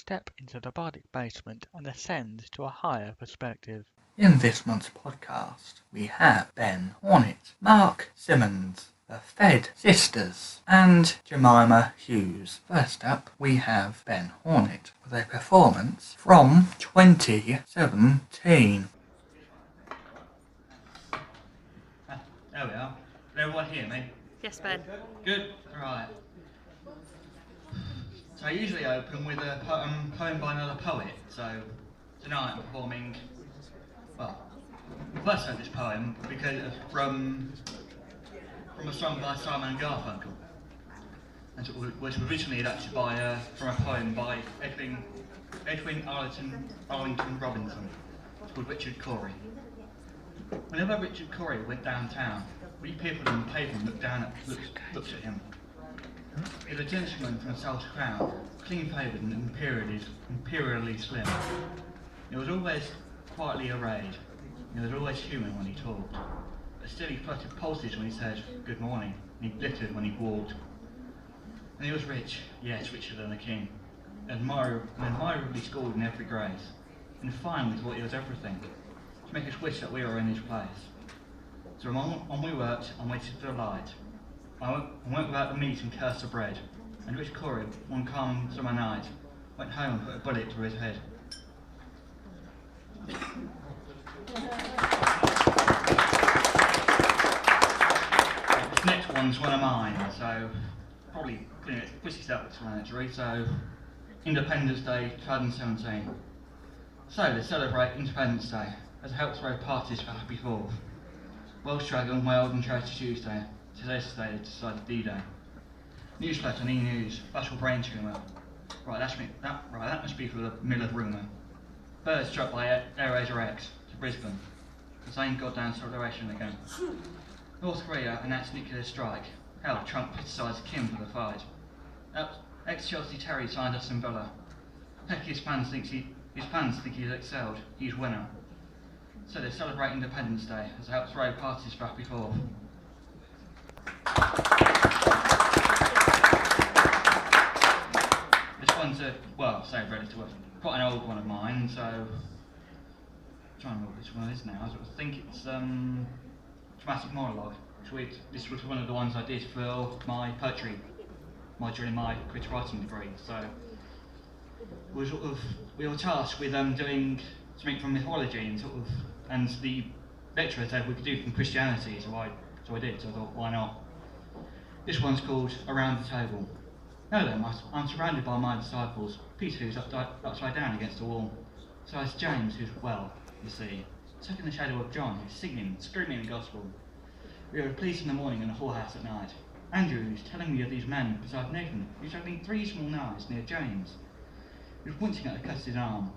step into the Bardic Basement and ascend to a higher perspective. In this month's podcast, we have Ben Hornett, Mark Symmonds, the Fed Sisters, and Jemima Hughes. First up, we have Ben Hornett with a performance from 2017. There we are. Can everyone hear me? Yes, Ben. Good. Right. So I usually open with a poem by another poet. So tonight I'm performing, first I this poem because from a song by Simon and Garfunkel, and it was originally adapted from a poem by Edwin Arlington Robinson. It's called Richard Cory. Whenever Richard Cory went downtown, we people on the pavement looked at him. He was a gentleman from the South Crown, clean-favoured and imperially slim. He was always quietly arrayed. He was always human when he talked. But still he fluttered pulses when he said, "Good morning," and he glittered when he walked. And he was rich, yes, richer than a king, admirably schooled in every grace, and fine with what he was everything, to make us wish that we were in his place. So on we worked and waited for the light. I went without the meat and cursed the bread, and Rich Cory, one calm summer night, went home and put a bullet through his head. This next one's one of mine, so probably pretty self-explanatory. So, Independence Day 2017. So they celebrate Independence Day as it helps throw parties for Happy 4th. Welsh Dragon wailed on Charity Tuesday. Today's the day they decided D-Day. Newsflash on E-News, Bashful brain tumour. That must be for the Millard rumour. Birds struck by Air Asia X to Brisbane. The same goddamn celebration again. North Korea announced nuclear strike. Hell, Trump criticised Kim for the fight. Ex-Chelsea Terry signed Aston Villa. Pecky's fans think he's excelled. He's winner. So they celebrate Independence Day as it helps throw parties for Happy 4th. This one's quite an old one of mine, so I'm trying to remember which one it is now. I think it's dramatic monologue. This was one of the ones I did for my poetry, during my creative writing degree. So we were tasked with doing something from mythology and the lecturer said we could do from Christianity, so I did. So I thought, why not? This one's called Around the Table. Now then, I'm surrounded by my disciples. Peter, who's upside down against the wall. So it's James, who's well, you see, stuck in the shadow of John, who's singing, screaming the gospel. We are a police in the morning and a whorehouse at night. Andrew, who's telling me of these men beside Nathan, who's juggling 3 small knives near James, who's wincing at the custard arm.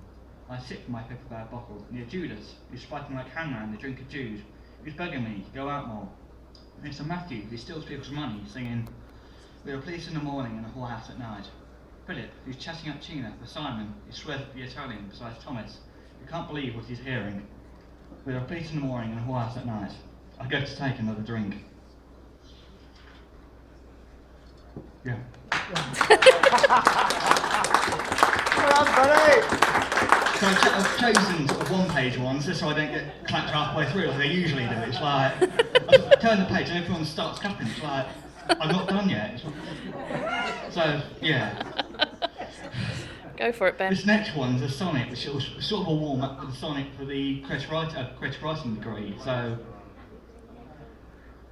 I sip from my pepper-bag bottle near Judas, who's spiking like Hannah in the drink of Jude, who's begging me to go out more. And it's a Matthew, who steals people's money, singing, "We are police in the morning and a whorehouse at night." Philip, who's chatting up Tina for Simon, who swears at the Italian besides Thomas, who can't believe what he's hearing. We are police in the morning and a whorehouse at night. I go to take another drink. Yeah. Well done, buddy! So I've chosen sort of one-page ones just so I don't get clapped halfway through like I usually do. It's like, I turn the page and everyone starts clapping. It's like, I'm not done yet. So, yeah. Go for it, Ben. This next one's a sonnet, which is sort of a warm-up for the sonnet for the creative writing degree. So,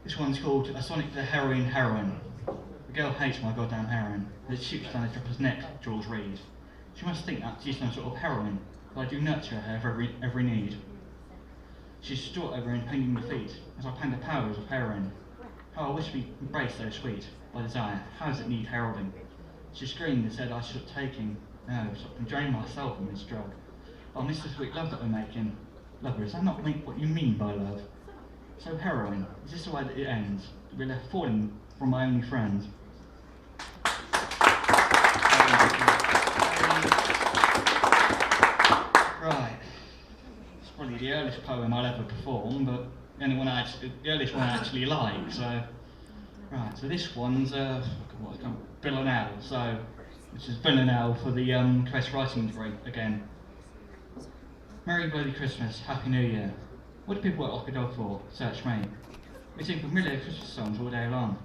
this one's called A Sonnet to the Heroine. The girl hates my goddamn heroine. As it shoots down the trapper's neck, Jules Reed. She must think that she's some sort of heroine, but I do nurture her of every need. She's distraught over impending defeat, as I pan the powers of heroin. How I wish we embraced so sweet, by desire, how does it need heralding? She screamed and said I should have taken, no, stop enjoying myself in this drug. Oh, miss the sweet love that we're making. Lover, is that not what you mean by love? So heroin, is this the way that it ends? To be left falling from my only friend? Right, it's probably the earliest poem I'll ever perform, but the earliest one I actually like. So, right, so this one's Bill and Al. So, which is Villanelle for the Chris writing degree again. Merry Bloody Christmas, Happy New Year. What do people work like a dog for? Search me. We sing familiar Christmas songs all day long.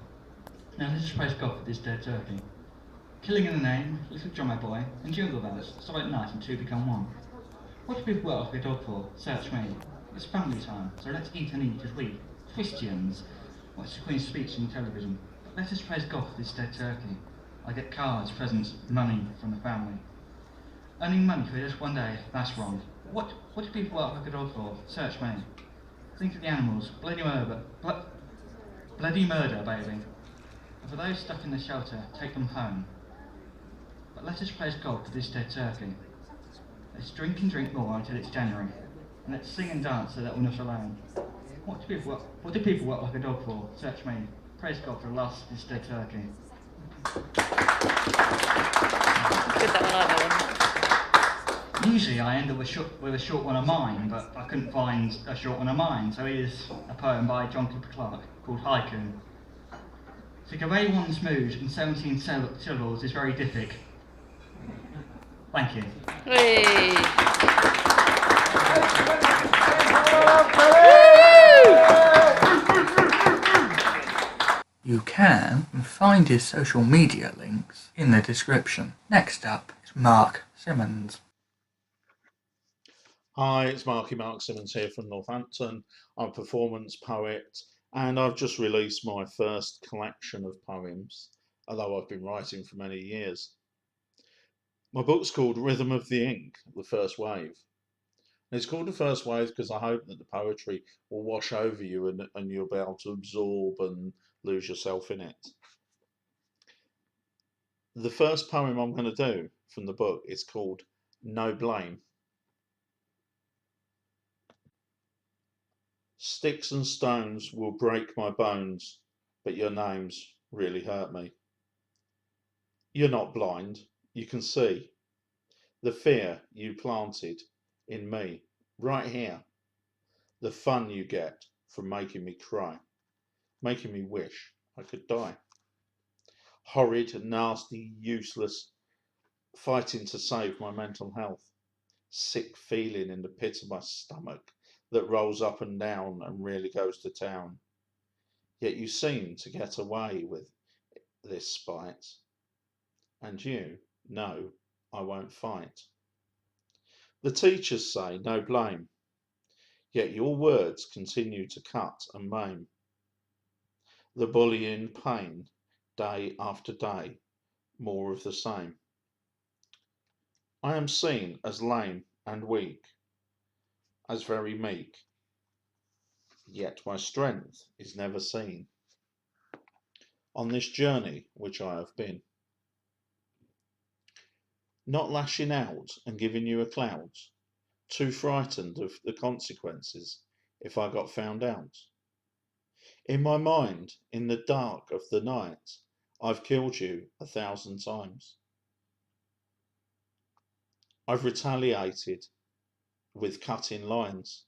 Now let's just praise God for this dead turkey. Killing in the name, little drummer boy, and jingle bells, silent night and two become one. What do people work like a dog for? Search me. It's family time, so let's eat and eat as we, Christians, watch the Queen's speech on television. But let us praise God for this dead turkey. I get cards, presents, money from the family. Earning money for just one day, that's wrong. What do people work like a dog for? Search me. Think of the animals, bloody murder, baby. And for those stuck in the shelter, take them home. But let us praise God for this dead turkey. Let's drink and drink more until it's January. And let's sing and dance so that we're not alone. What do people work like a dog for? Search me. Praise God for the loss of this dead turkey. Good, that one, I like that one. Usually I end up with a short one of mine, but I couldn't find a short one of mine, so here's a poem by John Clifford Clark called Haiku. To convey one's mood in 17 syllables is very difficult. Thank you. Hey. You can find his social media links in the description. Next up is Mark Symmonds. Hi, it's Mark Symmonds here from Northampton. I'm a performance poet and I've just released my first collection of poems, although I've been writing for many years. My book's called Rhythm of the Ink, The First Wave. And it's called The First Wave because I hope that the poetry will wash over you and you'll be able to absorb and lose yourself in it. The first poem I'm going to do from the book is called No Blame. Sticks and stones will break my bones, but your names really hurt me. You're not blind, you can see the fear you planted in me right here, the fun you get from making me cry, making me wish I could die. Horrid, nasty, useless, fighting to save my mental health, sick feeling in the pit of my stomach that rolls up and down and really goes to town. Yet you seem to get away with this spite, and you know I won't fight. The teachers say no blame, yet your words continue to cut and maim. The bullying pain, day after day, more of the same. I am seen as lame and weak, as very meek, yet my strength is never seen on this journey which I have been. Not lashing out and giving you a clout, too frightened of the consequences if I got found out. In my mind, in the dark of the night, I've killed you 1,000 times. I've retaliated with cutting lines,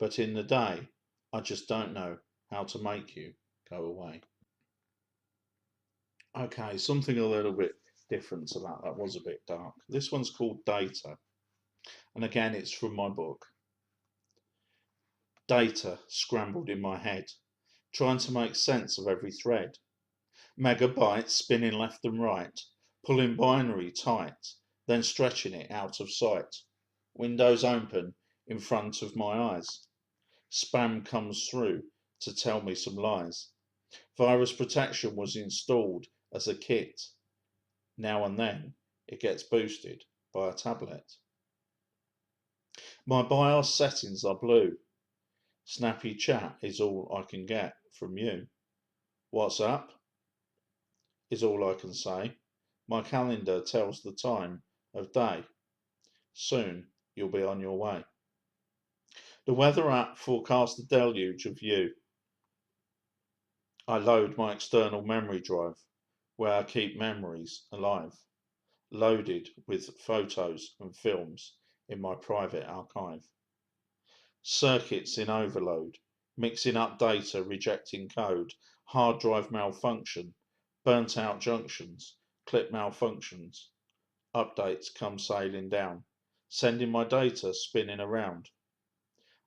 but in the day, I just don't know how to make you go away. Okay, something a little bit different to that. That was a bit dark. This one's called Data. And again, it's from my book. Data scrambled in my head, trying to make sense of every thread. Megabytes spinning left and right, pulling binary tight, then stretching it out of sight. Windows open in front of my eyes. Spam comes through to tell me some lies. Virus protection was installed as a kit. Now and then it gets boosted by a tablet. My BIOS settings are blue. Snappy chat is all I can get from you. WhatsApp is all I can say. My calendar tells the time of day. Soon you'll be on your way. The weather app forecasts the deluge of you. I load my external memory drive where I keep memories alive, loaded with photos and films in my private archive. Circuits in overload, mixing up data, rejecting code, hard drive malfunction, burnt out junctions, clip malfunctions, updates come sailing down, sending my data spinning around,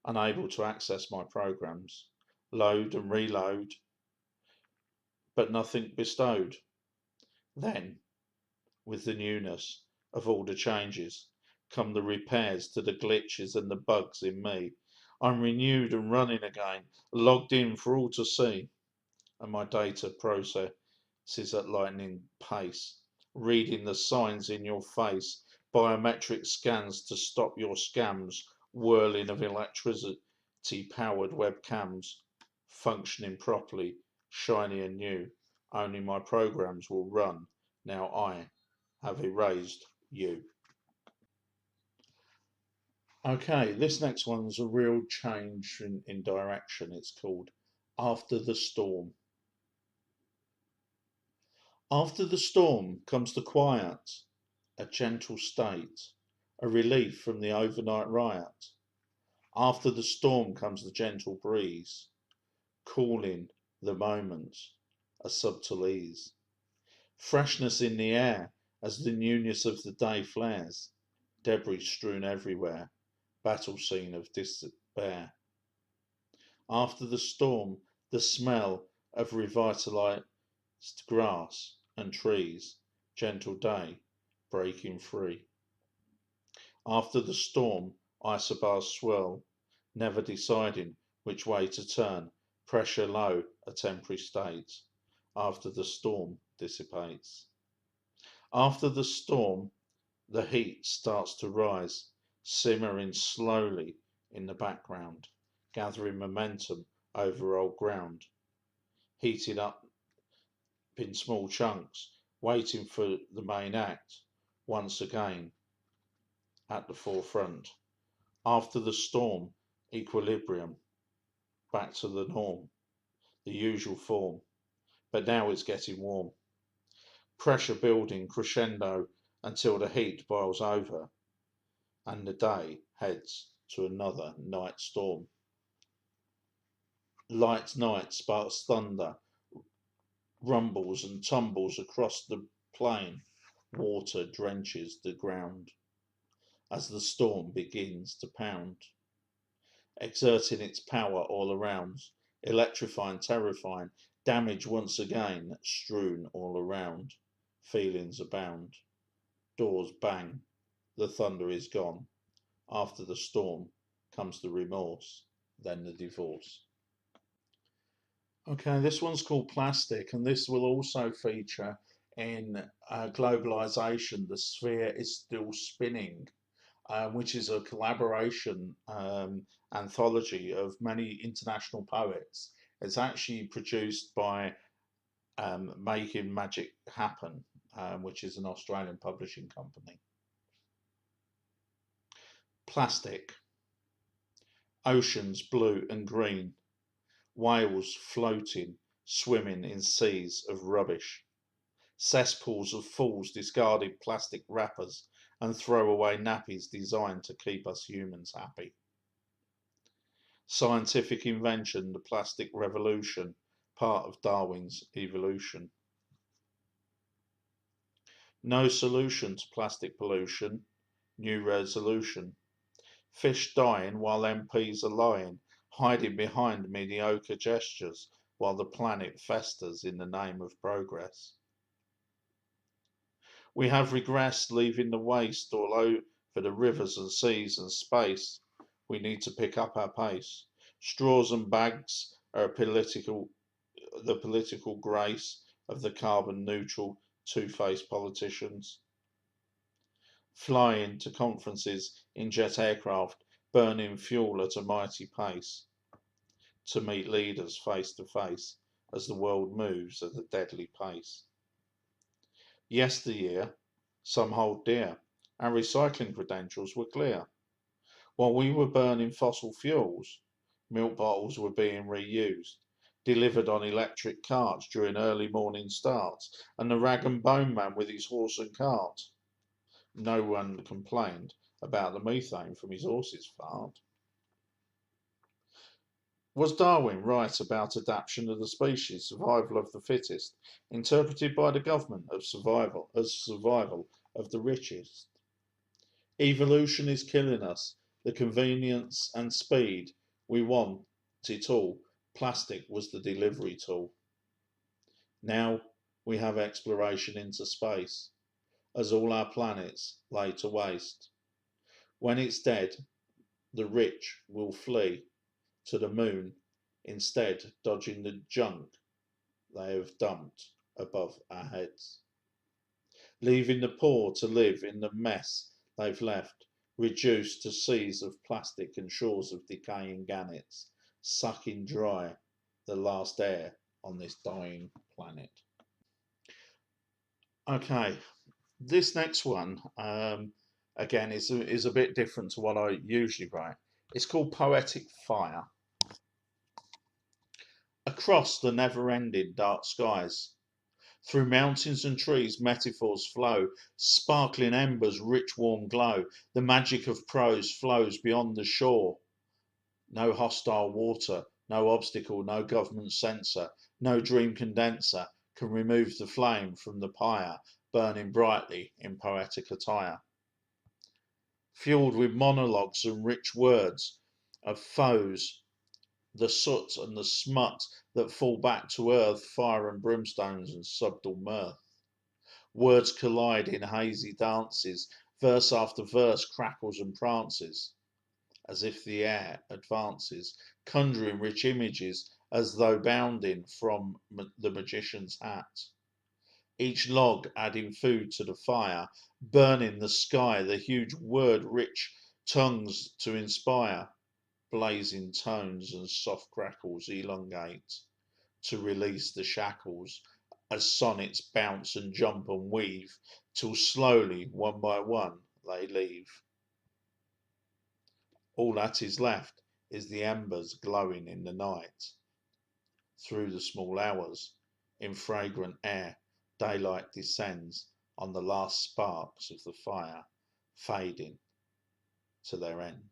unable to access my programs, load and reload, but nothing bestowed. Then, with the newness of all the changes, come the repairs to the glitches and the bugs in me. I'm renewed and running again, logged in for all to see, and my data processes at lightning pace, reading the signs in your face, biometric scans to stop your scams, whirling of electricity-powered webcams, functioning properly, shiny and new. Only my programs will run. Now I have erased you. Okay, this next one's a real change in direction. It's called After the Storm. After the storm comes the quiet, a gentle state, a relief from the overnight riot. After the storm comes the gentle breeze, cooling the moment, a subtle ease. Freshness in the air as the newness of the day flares, debris strewn everywhere, battle scene of despair. After the storm, the smell of revitalized grass and trees, gentle day breaking free. After the storm, isobars swirl, never deciding which way to turn, pressure low, a temporary state. After the storm dissipates. After the storm, the heat starts to rise, simmering slowly in the background, gathering momentum over old ground, heating up in small chunks, waiting for the main act, once again at the forefront. After the storm, equilibrium, back to the norm, the usual form, but now it's getting warm. Pressure building crescendo until the heat boils over and the day heads to another night storm. Light night sparks thunder, rumbles and tumbles across the plain, water drenches the ground as the storm begins to pound, exerting its power all around, electrifying, terrifying, damage once again strewn all around, feelings abound, doors bang, the thunder is gone, after the storm comes the remorse, then the divorce. Okay, this one's called Plastic, and this will also feature in Globalization, The Sphere is Still Spinning, which is a collaboration anthology of many international poets. It's actually produced by Making Magic Happen, which is an Australian publishing company. Plastic. Oceans blue and green. Whales floating, swimming in seas of rubbish. Cesspools of fools discarded plastic wrappers and throwaway nappies designed to keep us humans happy. Scientific invention, the plastic revolution, part of Darwin's evolution. No solution to plastic pollution, new resolution. Fish dying while MPs are lying, hiding behind mediocre gestures while the planet festers in the name of progress. We have regressed, leaving the waste all over the rivers and seas and space. We need to pick up our pace. Straws and bags are the political grace of the carbon neutral two-faced politicians. Flying to conferences in jet aircraft, burning fuel at a mighty pace to meet leaders face to face as the world moves at a deadly pace. Yesteryear, some hold dear, our recycling credentials were clear. While we were burning fossil fuels, milk bottles were being reused, delivered on electric carts during early morning starts, and the rag and bone man with his horse and cart. No one complained about the methane from his horse's fart. Was Darwin right about adaptation of the species, survival of the fittest, interpreted by the government of survival as survival of the richest? Evolution is killing us. The convenience and speed we want it all. Plastic was the delivery tool. Now we have exploration into space, as all our planets lay to waste. When it's dead, the rich will flee to the moon, instead dodging the junk they have dumped above our heads, leaving the poor to live in the mess they've left, reduced to seas of plastic and shores of decaying gannets, sucking dry the last air on this dying planet. Okay, this next one, again, is a bit different to what I usually write. It's called Poetic Fire. Across the never-ending dark skies, through mountains and trees, metaphors flow, sparkling embers, rich warm glow. The magic of prose flows beyond the shore. No hostile water, no obstacle, no government censor, no dream condenser can remove the flame from the pyre, burning brightly in poetic attire. Fueled with monologues and rich words of foes, the soot and the smut that fall back to earth, fire and brimstones and subtle mirth. Words collide in hazy dances, verse after verse crackles and prances, as if the air advances, conjuring rich images as though bounding from the magician's hat. Each log adding food to the fire, burning the sky, the huge word-rich tongues to inspire. Blazing tones and soft crackles elongate to release the shackles as sonnets bounce and jump and weave till slowly, one by one, they leave. All that is left is the embers glowing in the night. Through the small hours, in fragrant air, daylight descends on the last sparks of the fire, fading to their end.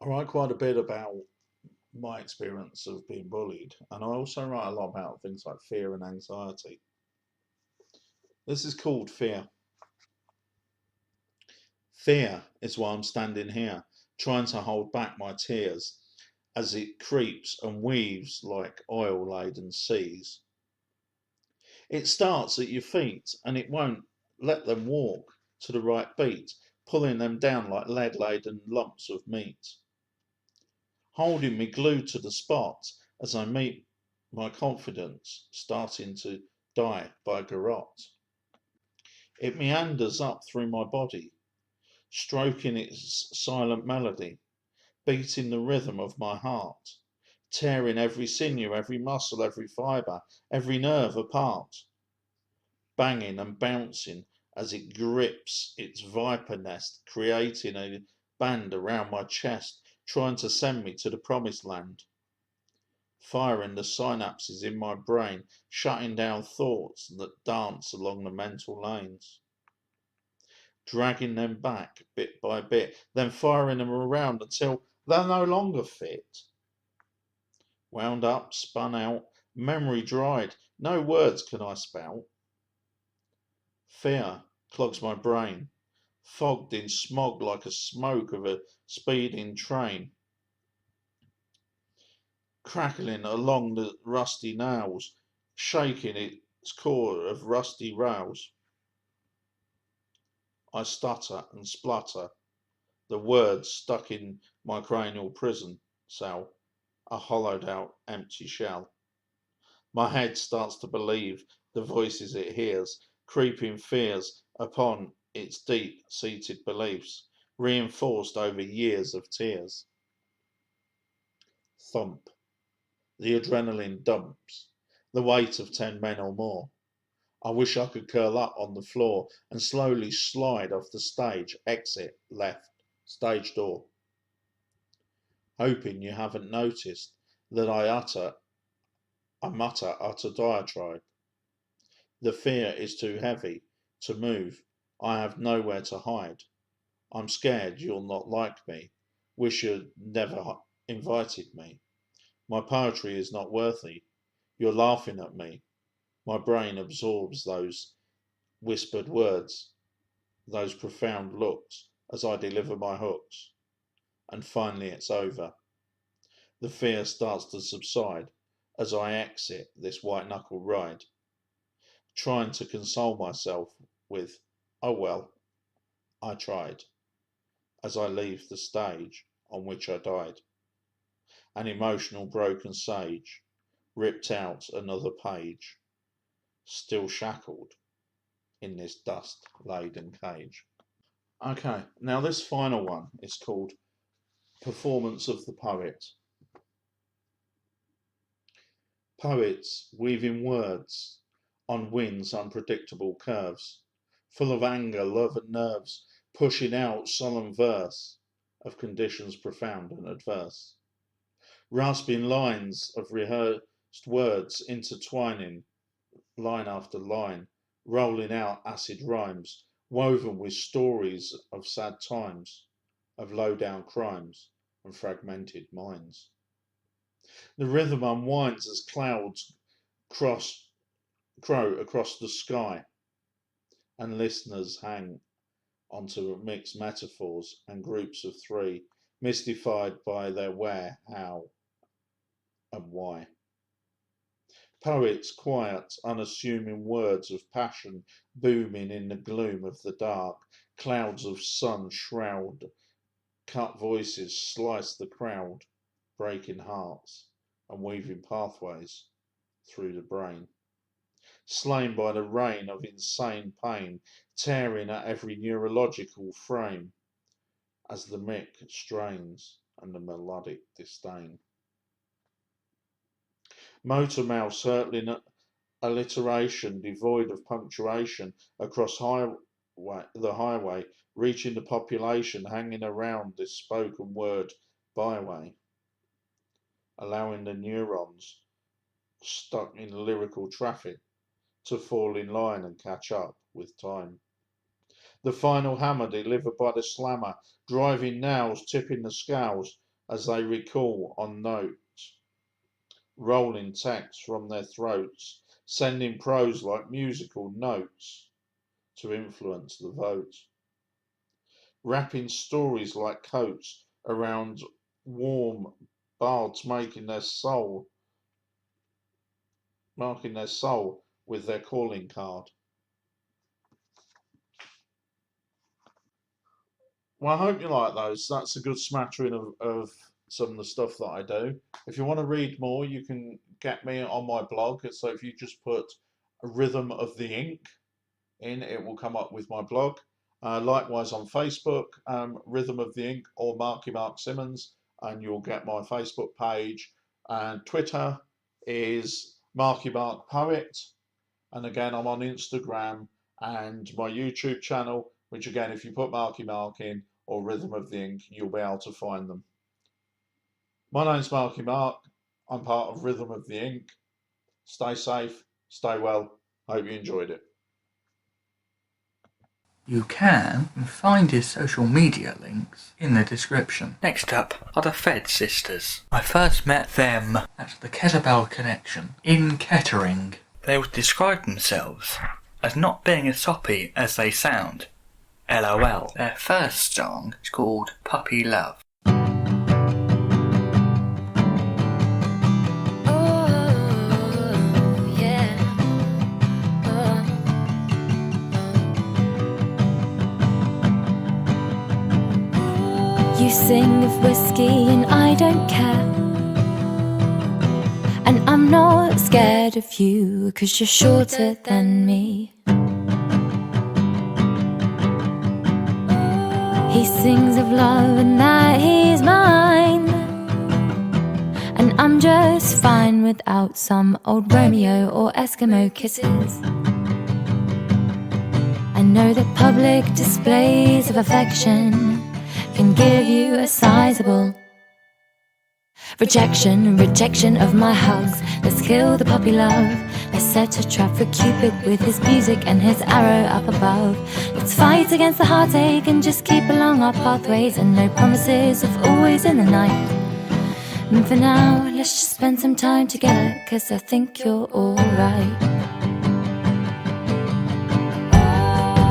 I write quite a bit about my experience of being bullied, and I also write a lot about things like fear and anxiety. This is called Fear. Fear is why I'm standing here, trying to hold back my tears as it creeps and weaves like oil-laden seas. It starts at your feet and it won't let them walk to the right beat, pulling them down like lead-laden lumps of meat, holding me glued to the spot as I meet my confidence starting to die by garrote. It meanders up through my body, stroking its silent melody, beating the rhythm of my heart, tearing every sinew, every muscle, every fibre, every nerve apart, banging and bouncing as it grips its viper nest, creating a band around my chest, trying to send me to the promised land, firing the synapses in my brain, shutting down thoughts that dance along the mental lanes, dragging them back bit by bit, then firing them around until they're no longer fit. Wound up, spun out, memory dried, no words can I spout. Fear clogs my brain, fogged in smog like a smoke of a speeding train, crackling along the rusty nails, shaking its core of rusty rails. I stutter and splutter, the words stuck in my cranial prison cell, a hollowed out empty shell. My head starts to believe the voices it hears, creeping fears upon its deep-seated beliefs, reinforced over years of tears. Thump. The adrenaline dumps, the weight of 10 men or more. I wish I could curl up on the floor and slowly slide off the stage, exit, left, stage door. Hoping you haven't noticed that I mutter utter diatribe. The fear is too heavy to move. I have nowhere to hide. I'm scared you'll not like me. wish you'd never invited me. My poetry is not worthy. You're laughing at me. My brain absorbs those whispered words, those profound looks as I deliver my hooks. And finally it's over. The fear starts to subside as I exit this white-knuckle ride, trying to console myself with, oh well, I tried, as I leave the stage on which I died. An emotional broken sage, ripped out another page, still shackled in this dust-laden cage. Okay, now this final one is called Performance of the Poet. Poets weaving words on wind's unpredictable curves, full of anger, love and nerves, pushing out solemn verse of conditions profound and adverse. Rasping lines of rehearsed words intertwining, line after line, rolling out acid rhymes, woven with stories of sad times, of low-down crimes and fragmented minds. The rhythm unwinds as clouds crow across the sky, and listeners hang onto mixed metaphors and groups of three, mystified by their where, how, and why. Poets' quiet, unassuming words of passion booming in the gloom of the dark, clouds of sun shroud, cut voices slice the crowd, breaking hearts and weaving pathways through the brain. Slain by the rain of insane pain, tearing at every neurological frame, as the mic strains and the melodic disdain. Motor mouths hurtling alliteration devoid of punctuation across the highway, reaching the population hanging around this spoken word byway, allowing the neurons stuck in lyrical traffic to fall in line and catch up with time. The final hammer delivered by the slammer, driving nails, tipping the scales as they recall on notes, rolling text from their throats, sending prose like musical notes to influence the vote. Wrapping stories like coats around warm bards, marking their soul with their calling card. Well, I hope you like those. That's a good smattering of some of the stuff that I do. If you want to read more, you can get me on my blog. So if you just put Rhythm of the Ink in, it will come up with my blog. Likewise on Facebook, Rhythm of the Ink or Marky Mark Symmonds, and you'll get my Facebook page. And Twitter is Marky Mark Poet. And again, I'm on Instagram and my YouTube channel, which again, if you put Marky Mark in or Rhythm of the Ink, you'll be able to find them. My name's Marky Mark. I'm part of Rhythm of the Ink. Stay safe, stay well. Hope you enjoyed it. You can find his social media links in the description. Next up are the Fed sisters. I first met them at the Kettlebell Connection in Kettering. They would describe themselves as not being as soppy as they sound. LOL. Their first song is called Puppy Love. You sing of whiskey and I don't care, and I'm not scared of you 'cause you're shorter than me. He sings of love and that he's mine, and I'm just fine without some old Romeo or Eskimo kisses. I know that public displays of affection can give you a sizable rejection of my hugs. Let's kill the puppy love, I set a trap for Cupid with his music and his arrow up above. Let's fight against the heartache and just keep along our pathways, and no promises of always in the night. And for now, let's just spend some time together, 'cause I think you're alright.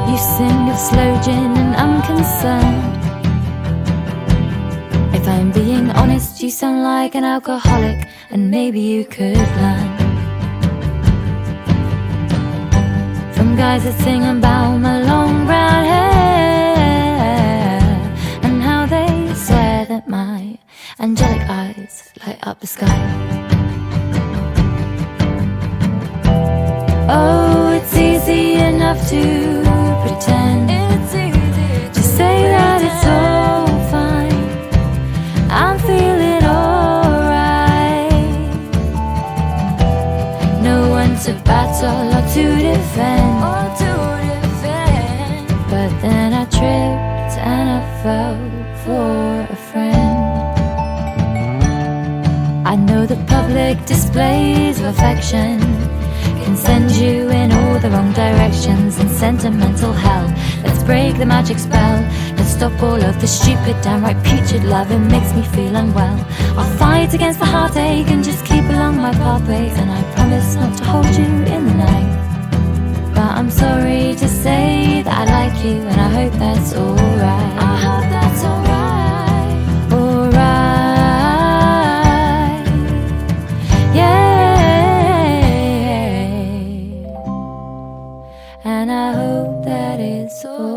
You sing of slow gin and I'm concerned. If I'm being honest, you sound like an alcoholic, and maybe you could learn from guys that sing about my long brown hair, and how they swear that my angelic eyes light up the sky. Oh, it's easy enough to pretend. It's easy to say that it's all fine. I'm feeling alright. No one to battle or to defend. But then I tripped and I fell for a friend. I know the public displays of affection can send you in all the wrong directions and sentimental hell. Let's break the magic spell. Let's stop all of the stupid, downright putrid love. It makes me feel unwell. I'll fight against the heartache and just keep along my pathways, and I promise not to hold you in the night. But I'm sorry to say that I like you, and I hope that's alright. I hope that's alright. Alright. Yeah. And I hope that it's alright.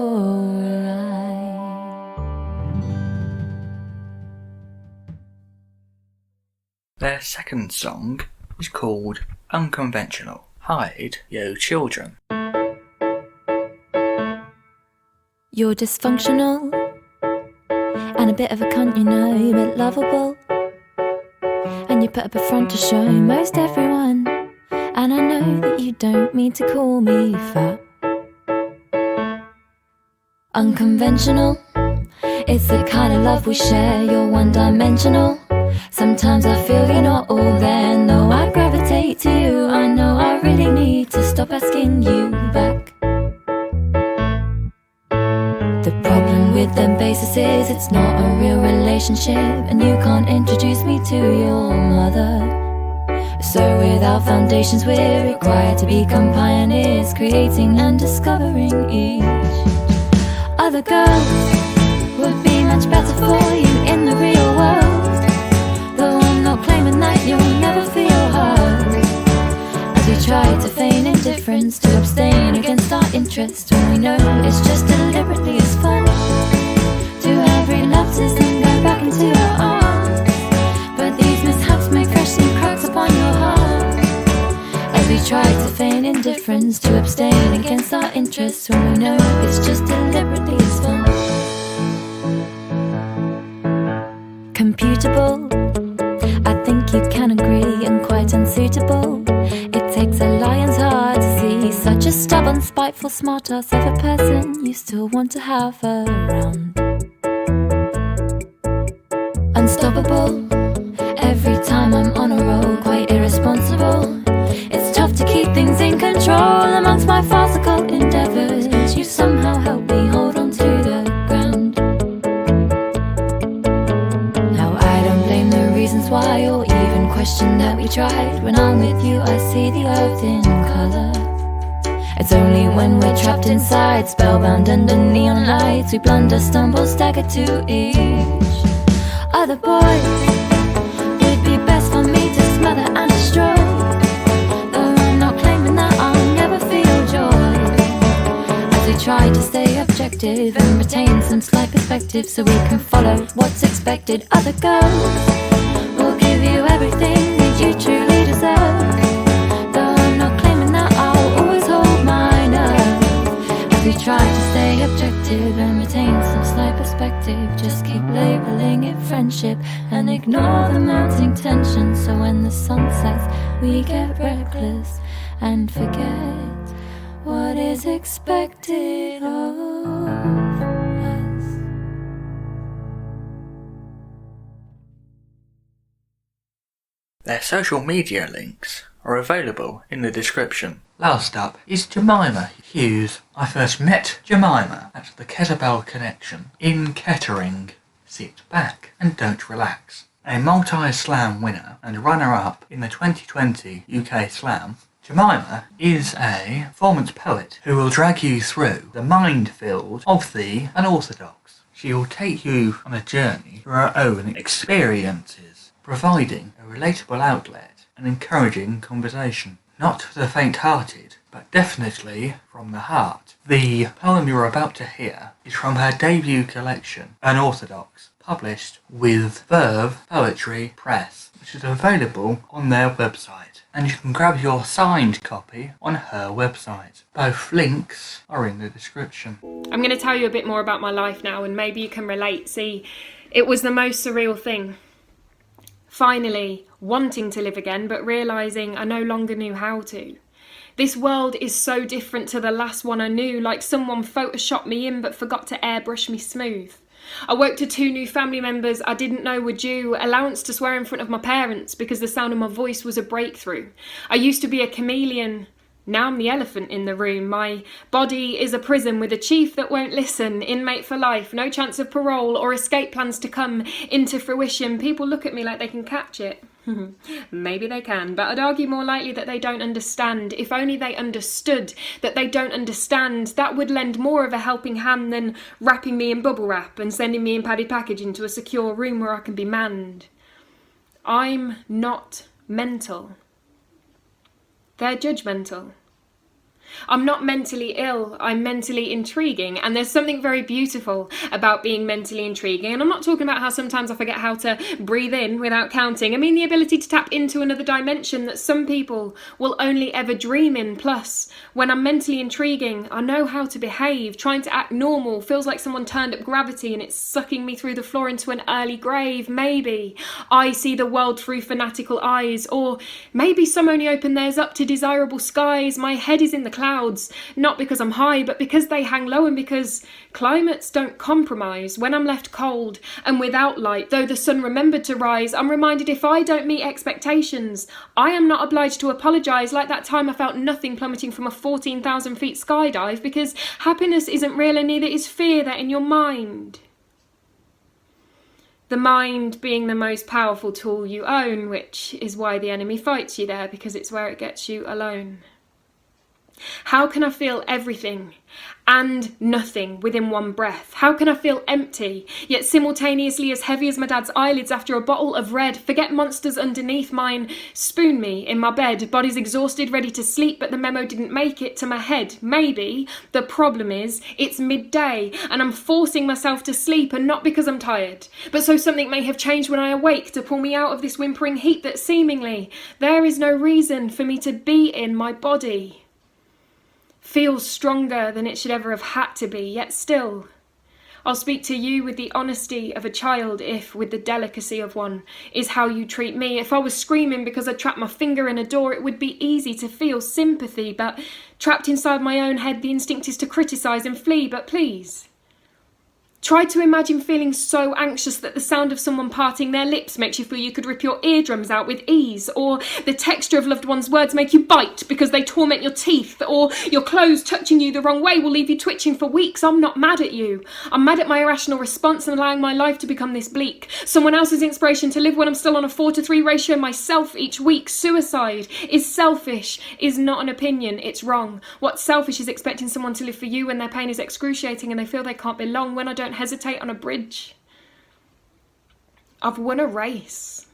Their second song is called Unconventional. Hide Yo Children. You're dysfunctional and a bit of a cunt, you know, but lovable. And you put up a front to show most everyone. And I know that you don't mean to call me fat. Unconventional, it's the kind of love we share. You're one-dimensional. Sometimes I feel you're not all there. No, I gravitate to you. I know I really need to stop asking you back. The problem with them bases is it's not a real relationship, and you can't introduce me to your mother. So without foundations, we're required to become pioneers, creating and discovering each other. Girls would be much better for you in the real world, though I'm not claiming that you'll never feel hurt. As we try to feign indifference, to abstain against our interests, when we know it's just deliberately as fun to have relapses and go back into your arms. But these mishaps make fresh new cracks upon your heart. As we try to feign indifference, to abstain against our interests, when we know it's just deliberately as fun. Computable, I think you can agree, and quite unsuitable. It takes a lion's heart to see such a stubborn, spiteful smartass of a person you still want to have around. Unstoppable, every time I'm on a roll, quite irresponsible. It's tough to keep things in control amongst my farcical endeavours. You somehow help me hold on to the ground. Now I don't blame the reasons why, or even question that we tried. When I'm with you, I see the earth in colour. It's only when we're trapped inside, spellbound under neon lights, we blunder, stumble, stagger to each other. Boys, it'd be best for me to smother and destroy, though I'm not claiming that I'll never feel joy. As we try to stay objective and retain some slight perspective, so we can follow what's expected. Other girls will give you everything that you truly deserve, though I'm not claiming that I'll always hold my nerve. As we try to stay objective and retain some slight perspective, just keep labeling it friendship and ignore the mounting tension. So when the sun sets, we get reckless and forget what is expected of us. Their social media links are available in the description. Last up is Jemima Hughes. I first met Jemima at the Kettlebell Connection in Kettering. Sit back and don't relax. A multi-slam winner and runner-up in the 2020 UK Slam, Jemima is a performance poet who will drag you through the minefield of the unorthodox. She will take you on a journey through her own experiences, providing a relatable outlet and encouraging conversation. Not for the faint-hearted, but definitely from the heart. The poem you're about to hear is from her debut collection, Unorthodox, published with Verve Poetry Press, which is available on their website. And you can grab your signed copy on her website. Both links are in the description. I'm going to tell you a bit more about my life now, and maybe you can relate. See, it was the most surreal thing. Finally wanting to live again, but realising I no longer knew how to. This world is so different to the last one I knew, like someone photoshopped me in but forgot to airbrush me smooth. I woke to 2 new family members I didn't know were due, allowance to swear in front of my parents because the sound of my voice was a breakthrough. I used to be a chameleon. Now I'm the elephant in the room. My body is a prison with a chief that won't listen, inmate for life, no chance of parole or escape plans to come into fruition. People look at me like they can catch it. Maybe they can, but I'd argue more likely that they don't understand. If only they understood that they don't understand, that would lend more of a helping hand than wrapping me in bubble wrap and sending me in padded package into a secure room where I can be manned. I'm not mental. They're judgmental. I'm not mentally ill, I'm mentally intriguing, and there's something very beautiful about being mentally intriguing. And I'm not talking about how sometimes I forget how to breathe in without counting. I mean the ability to tap into another dimension that some people will only ever dream in. Plus, when I'm mentally intriguing, I know how to behave. Trying to act normal feels like someone turned up gravity and it's sucking me through the floor into an early grave. Maybe I see the world through fanatical eyes, or maybe some only open theirs up to desirable skies. My head is in the clouds, not because I'm high, but because they hang low and because climates don't compromise. When I'm left cold and without light, though the sun remembered to rise, I'm reminded if I don't meet expectations, I am not obliged to apologise, like that time I felt nothing plummeting from a 14,000 feet skydive, because happiness isn't real and neither is fear. They're in your mind. The mind being the most powerful tool you own, which is why the enemy fights you there, because it's where it gets you alone. How can I feel everything and nothing within one breath? How can I feel empty, yet simultaneously as heavy as my dad's eyelids after a bottle of red? Forget monsters underneath mine, spoon me in my bed. Body's exhausted, ready to sleep, but the memo didn't make it to my head. Maybe the problem is it's midday and I'm forcing myself to sleep, and not because I'm tired, but so something may have changed when I awake to pull me out of this whimpering heat that seemingly there is no reason for me to be in. My body feels stronger than it should ever have had to be, yet still, I'll speak to you with the honesty of a child if, with the delicacy of one, is how you treat me. If I was screaming because I trapped my finger in a door, it would be easy to feel sympathy, but trapped inside my own head, the instinct is to criticise and flee. But please, try to imagine feeling so anxious that the sound of someone parting their lips makes you feel you could rip your eardrums out with ease, or the texture of loved ones' words make you bite because they torment your teeth, or your clothes touching you the wrong way will leave you twitching for weeks. I'm not mad at you. I'm mad at my irrational response and allowing my life to become this bleak. Someone else's inspiration to live when I'm still on a 4-to-3 ratio myself each week. Suicide is selfish, is not an opinion, it's wrong. What's selfish is expecting someone to live for you when their pain is excruciating and they feel they can't belong. When I don't hesitate on a bridge, I've won a race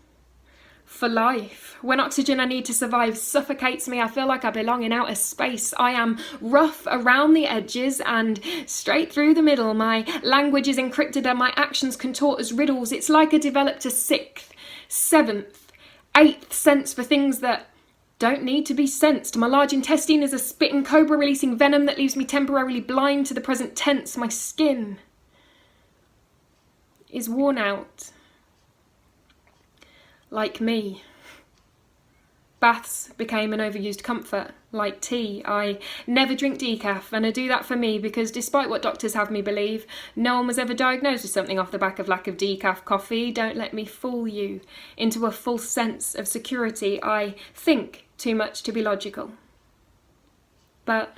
for life. When oxygen I need to survive suffocates me, I feel like I belong in outer space. I am rough around the edges and straight through the middle. My language is encrypted and my actions contort as riddles. It's like I developed a 6th, 7th, 8th sense for things that don't need to be sensed. My large intestine is a spitting cobra releasing venom that leaves me temporarily blind to the present tense. My skin is worn out, like me, Baths became an overused comfort, like tea. I never drink decaf, and I do that for me because despite what doctors have me believe, no one was ever diagnosed with something off the back of lack of decaf coffee. Don't let me fool you into a false sense of security. I think too much to be logical. But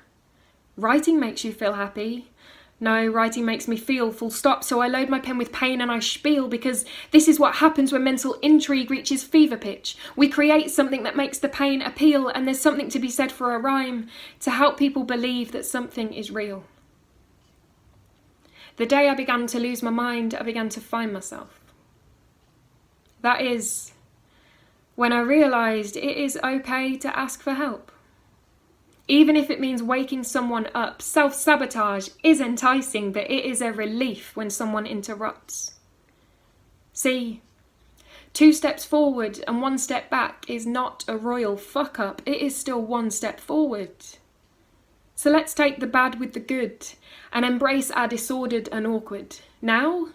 writing makes you feel happy. No, writing makes me feel, full stop, so I load my pen with pain and I spiel, because this is what happens when mental intrigue reaches fever pitch. We create something that makes the pain appeal, and there's something to be said for a rhyme, to help people believe that something is real. The day I began to lose my mind, I began to find myself. That is, when I realised it is okay to ask for help. Even if it means waking someone up, self-sabotage is enticing, but it is a relief when someone interrupts. See, 2 steps forward and 1 step back is not a royal fuck-up, it is still 1 step forward. So let's take the bad with the good and embrace our disordered and awkward. Now,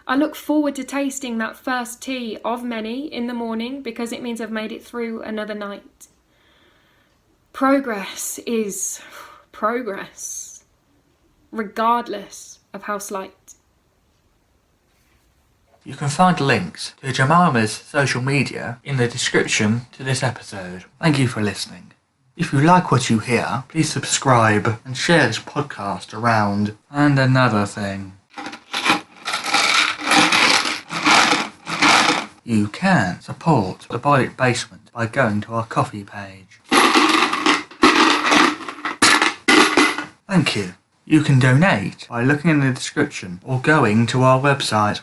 I look forward to tasting that first tea of many in the morning because it means I've made it through another night. Progress is progress, regardless of how slight. You can find links to Jemima's social media in the description to this episode. Thank you for listening. If you like what you hear, please subscribe and share this podcast around. And another thing, you can support the Bardic Basement by going to our Ko-fi page. Thank you. You can donate by looking in the description or going to our website.